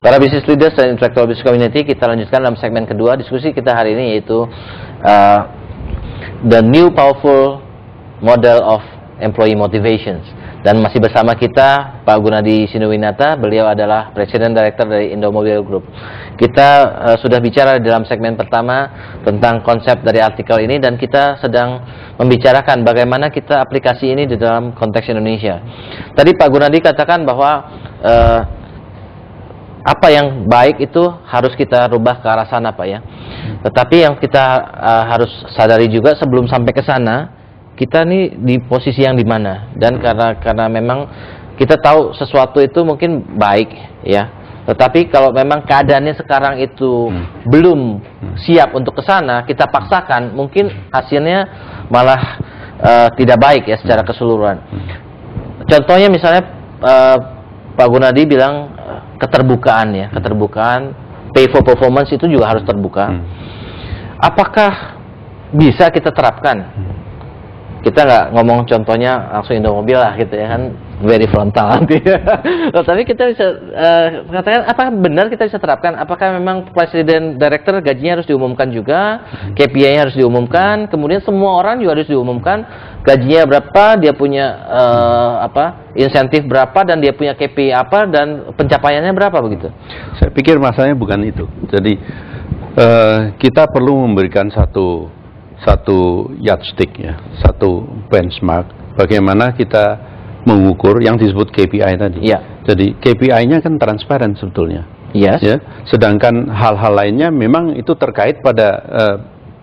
Para business leaders dan intellectual business community, kita lanjutkan dalam segmen kedua diskusi kita hari ini, yaitu the new powerful model of employee motivations. Dan masih bersama kita Pak Gunadi Sinuwinata, beliau adalah Presiden Director dari Indomobil Group. Kita sudah bicara dalam segmen pertama tentang konsep dari artikel ini, dan kita sedang membicarakan bagaimana kita aplikasi ini di dalam konteks Indonesia. Tadi Pak Gunadi katakan bahwa apa yang baik itu harus kita rubah ke arah sana, Pak, ya. Tetapi yang kita harus sadari juga sebelum sampai ke sana, kita nih di posisi yang di mana. Dan karena memang kita tahu sesuatu itu mungkin baik, ya. Tetapi kalau memang keadaannya sekarang itu belum siap untuk ke sana, kita paksakan, mungkin hasilnya malah tidak baik, ya, secara keseluruhan. Contohnya misalnya Pak Gunadi bilang keterbukaan, ya, keterbukaan, pay for performance itu juga harus terbuka. Apakah bisa kita terapkan? Kita nggak ngomong contohnya langsung Indomobil lah, gitu ya, kan very frontal nanti. Tapi kita bisa katakan, apa benar kita bisa terapkan? Apakah memang presiden director gajinya harus diumumkan juga, KPI-nya harus diumumkan, kemudian semua orang juga harus diumumkan gajinya berapa, dia punya insentif berapa, dan dia punya KPI apa, dan pencapaiannya berapa, begitu? Saya pikir masalahnya bukan itu. Jadi kita perlu memberikan satu yardstick, ya, satu benchmark bagaimana kita mengukur yang disebut KPI tadi. Ya. Jadi KPI-nya kan transparan sebetulnya. Yes. Ya. Sedangkan hal-hal lainnya memang itu terkait pada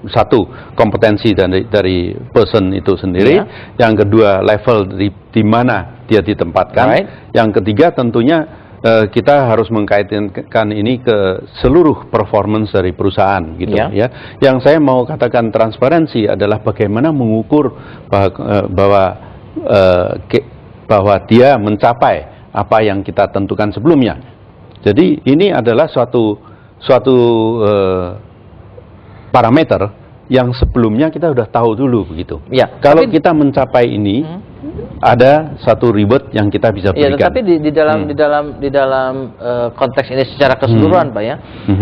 satu kompetensi dari person itu sendiri. Ya. Yang kedua level di mana dia ditempatkan. Right. Yang ketiga tentunya kita harus mengkaitkan ini ke seluruh performance dari perusahaan, gitu, ya. Yang saya mau katakan transparansi adalah bagaimana mengukur bahwa dia mencapai apa yang kita tentukan sebelumnya. Jadi ini adalah suatu parameter yang sebelumnya kita sudah tahu dulu, begitu. Ya, kalau kita mencapai ini, ada satu reward yang kita bisa berikan. Ya, tapi di dalam konteks ini secara keseluruhan, Pak, ya,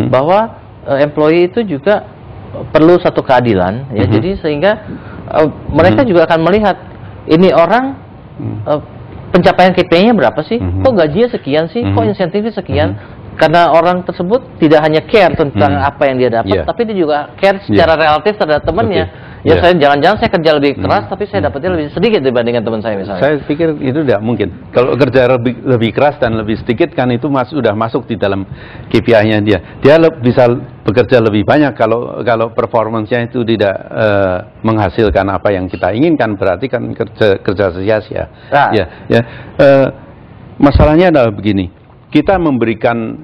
bahwa employee itu juga perlu satu keadilan, ya. Jadi sehingga mereka juga akan melihat ini orang pencapaian KPI-nya berapa sih? Kok gajinya sekian sih? Kok insentifnya sekian? Karena orang tersebut tidak hanya care tentang apa yang dia dapat, tapi dia juga care secara relatif terhadap temannya. Ya, jangan-jangan saya kerja lebih keras, tapi saya dapatnya lebih sedikit dibandingkan teman saya, misalnya. Saya pikir itu tidak mungkin. Kalau kerja lebih keras dan lebih sedikit, kan itu sudah masuk di dalam KPI-nya dia. Dia bisa bekerja lebih banyak kalau performance-nya itu tidak menghasilkan apa yang kita inginkan, berarti kan kerja sia-sia. Masalahnya adalah begini. Kita memberikan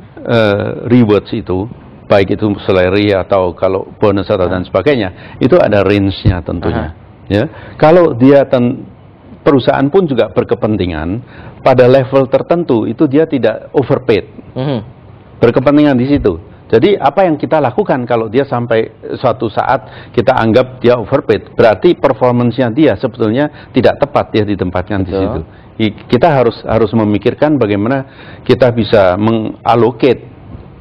rewards itu, baik itu salary atau kalau bonus atau dan sebagainya, itu ada range-nya tentunya. Ya, kalau dia perusahaan pun juga berkepentingan pada level tertentu itu dia tidak overpaid, berkepentingan di situ. Jadi apa yang kita lakukan kalau dia sampai suatu saat kita anggap dia overpaid, berarti performance-nya dia sebetulnya tidak tepat dia ditempatkan di situ. Kita harus memikirkan bagaimana kita bisa mengallocate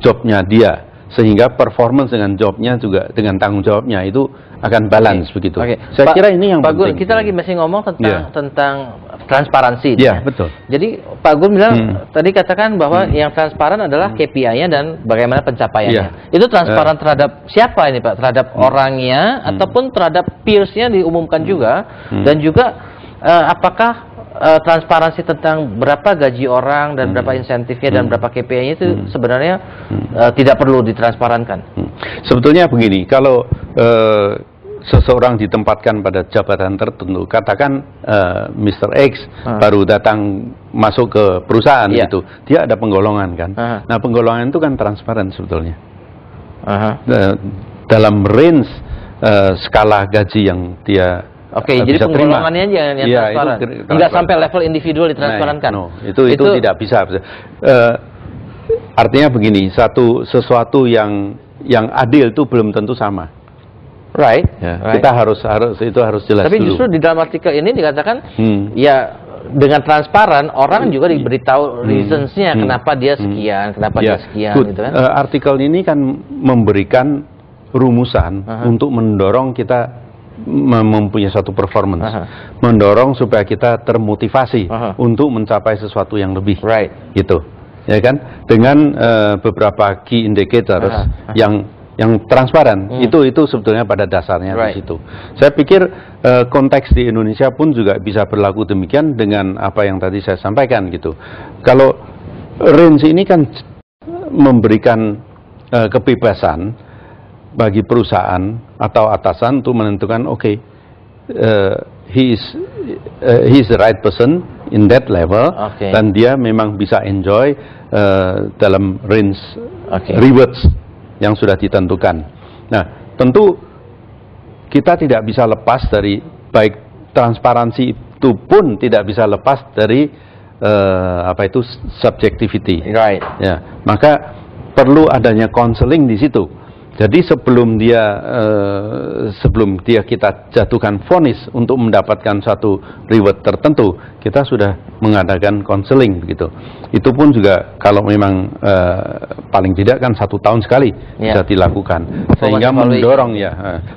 jobnya dia, sehingga performance dengan jobnya juga dengan tanggung jawabnya itu akan balance, begitu. Saya kira ini yang penting. Kita lagi masih ngomong tentang transparansi. Iya, betul. Jadi Pak Gun bilang tadi katakan bahwa yang transparan adalah KPI-nya dan bagaimana pencapaiannya. Itu transparan terhadap siapa ini, Pak? Terhadap orangnya ataupun terhadap peers-nya diumumkan juga, dan juga apakah transparansi tentang berapa gaji orang dan berapa insentifnya dan berapa KPI-nya itu sebenarnya tidak perlu ditransparankan. Sebetulnya begini, kalau seseorang ditempatkan pada jabatan tertentu, katakan Mr. X baru datang masuk ke perusahaan, itu dia ada penggolongan, kan. Nah, penggolongan itu kan transparan sebetulnya. Dalam range skala gaji yang dia jadi penggolongannya aja yang transparan. Enggak sampai level individual ditransparankan. Itu tidak bisa. Artinya begini, sesuatu yang adil itu belum tentu sama. Right. Kita harus jelas. Tapi dulu. Justru di dalam artikel ini dikatakan ya dengan transparan orang juga diberitahu reasons-nya kenapa dia sekian, kenapa dia sekian gitu kan. Artikel ini kan memberikan rumusan untuk mendorong kita mempunyai satu performance, mendorong supaya kita termotivasi untuk mencapai sesuatu yang lebih, gitu, ya kan? Dengan beberapa key indicators yang transparan, itu sebetulnya pada dasarnya di situ. Saya pikir konteks di Indonesia pun juga bisa berlaku demikian dengan apa yang tadi saya sampaikan gitu. Kalau range ini kan memberikan kebebasan bagi perusahaan atau atasan untuk menentukan he is the right person in that level, dan dia memang bisa enjoy dalam range rewards yang sudah ditentukan. Nah, tentu kita tidak bisa lepas dari, baik transparansi itu pun tidak bisa lepas dari subjectivity. Ya, maka perlu adanya counseling di situ. Jadi sebelum dia kita jatuhkan vonis untuk mendapatkan satu reward tertentu, kita sudah mengadakan counseling begitu. Itu pun juga kalau memang paling tidak kan 1 tahun sekali bisa dilakukan, sehingga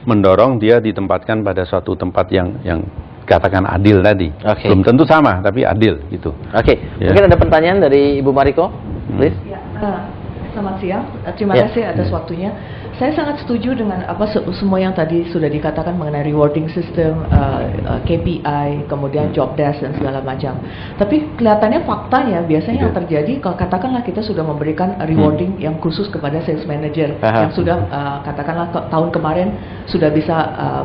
mendorong dia ditempatkan pada suatu tempat yang katakan adil tadi. Belum tentu sama, tapi adil gitu. Mungkin ada pertanyaan dari Ibu Mariko, please. Selamat siang, terima kasih atas waktunya. Saya sangat setuju dengan semua yang tadi sudah dikatakan mengenai rewarding system, KPI, kemudian job desk dan segala macam. Tapi kelihatannya faktanya biasanya yang terjadi kalau katakanlah kita sudah memberikan rewarding yang khusus kepada sales manager yang sudah katakanlah tahun kemarin sudah bisa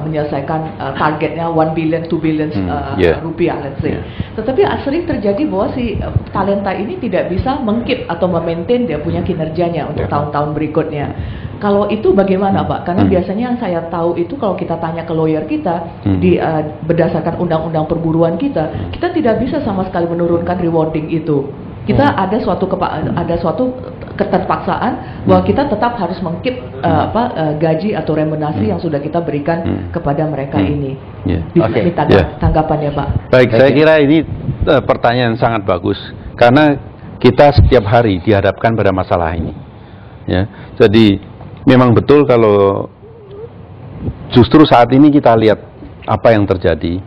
menyelesaikan targetnya 1 billion, 2 billion rupiah, let's say. Tetapi sering terjadi bahwa si talenta ini tidak bisa meng-keep atau memaintain dia punya kinerjanya untuk tahun-tahun berikutnya. Kalau itu bagaimana, Pak? Karena biasanya yang saya tahu itu kalau kita tanya ke lawyer kita berdasarkan undang-undang perburuan kita tidak bisa sama sekali menurunkan rewarding itu. Kita ada suatu keterpaksaan bahwa kita tetap harus meng-keep gaji atau remunerasi yang sudah kita berikan kepada mereka ini. Bisa minta tanggapannya, Pak? Baik, saya kira ini pertanyaan sangat bagus karena kita setiap hari dihadapkan pada masalah ini. Ya, jadi memang betul kalau justru saat ini kita lihat apa yang terjadi,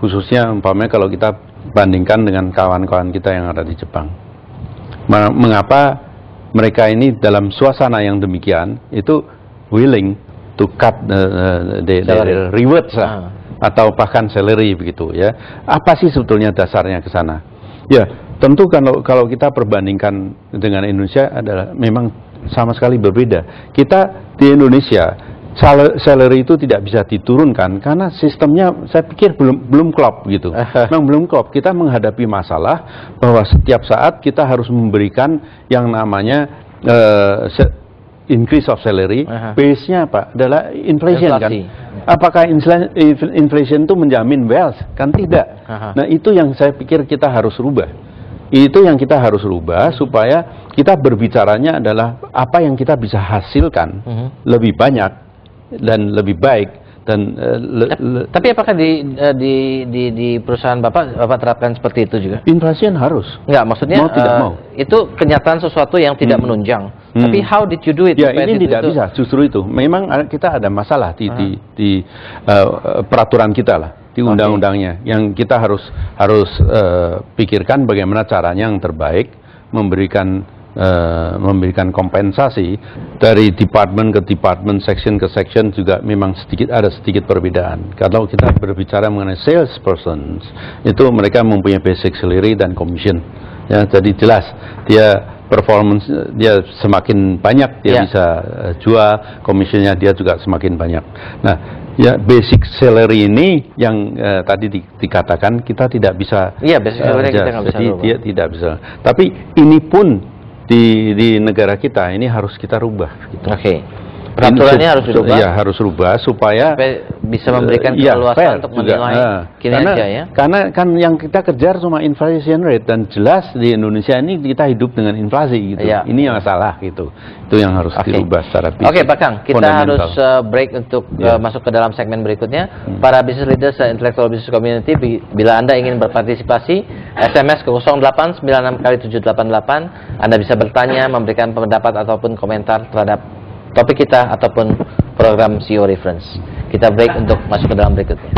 khususnya umpamanya kalau kita bandingkan dengan kawan-kawan kita yang ada di Jepang. Mengapa mereka ini dalam suasana yang demikian itu willing to cut the rewards atau bahkan salary begitu ya? Apa sih sebetulnya dasarnya ke sana? Ya, tentu kalau kita perbandingkan dengan Indonesia adalah memang sama sekali berbeda. Kita di Indonesia salary itu tidak bisa diturunkan karena sistemnya saya pikir belum klop gitu. Memang belum klop. Kita menghadapi masalah bahwa setiap saat kita harus memberikan yang namanya increase of salary. Base-nya apa? Adalah inflation kan. Apakah inflation itu menjamin wealth? Kan tidak. Nah, itu yang saya pikir kita harus rubah. Itu yang kita harus rubah supaya kita berbicaranya adalah apa yang kita bisa hasilkan lebih banyak dan lebih baik dan tapi apakah di perusahaan Bapak terapkan seperti itu juga? Inflation harus. Enggak, maksudnya mau tidak mau. Itu kenyataan sesuatu yang tidak menunjang. Tapi how did you do it? Ya, ini tidak bisa, justru itu. Memang kita ada masalah di peraturan kita lah. Di undang-undangnya yang kita harus pikirkan bagaimana caranya yang terbaik memberikan kompensasi dari department ke department, section ke section juga memang ada sedikit perbedaan. Kalau kita berbicara mengenai salespersons itu mereka mempunyai basic salary dan commission ya, jadi jelas dia performance dia semakin banyak dia bisa jual, commissionnya dia juga semakin banyak. Nah, ya basic salary ini yang tadi dikatakan kita tidak bisa. Iya, basic salary kita nggak bisa. Jadi dia tidak bisa. Tapi ini pun di negara kita ini harus kita rubah. Gitu. Peraturannya harus dirubah. Ya, harus rubah supaya bisa memberikan keleluasan untuk menilai kinerja ya. Karena kan yang kita kejar cuma inflation rate, dan jelas di Indonesia ini kita hidup dengan inflasi gitu. Ini yang salah gitu. Itu yang harus dirubah secara bisnis. Oke, Pak Kang, kita harus break untuk masuk ke dalam segmen berikutnya. Para business leaders dan intellectual business community, bila Anda ingin berpartisipasi, SMS ke 0896 kali 788. Anda bisa bertanya, memberikan pendapat ataupun komentar terhadap topik kita ataupun program CEO Reference. Kita break untuk masuk ke dalam berikutnya.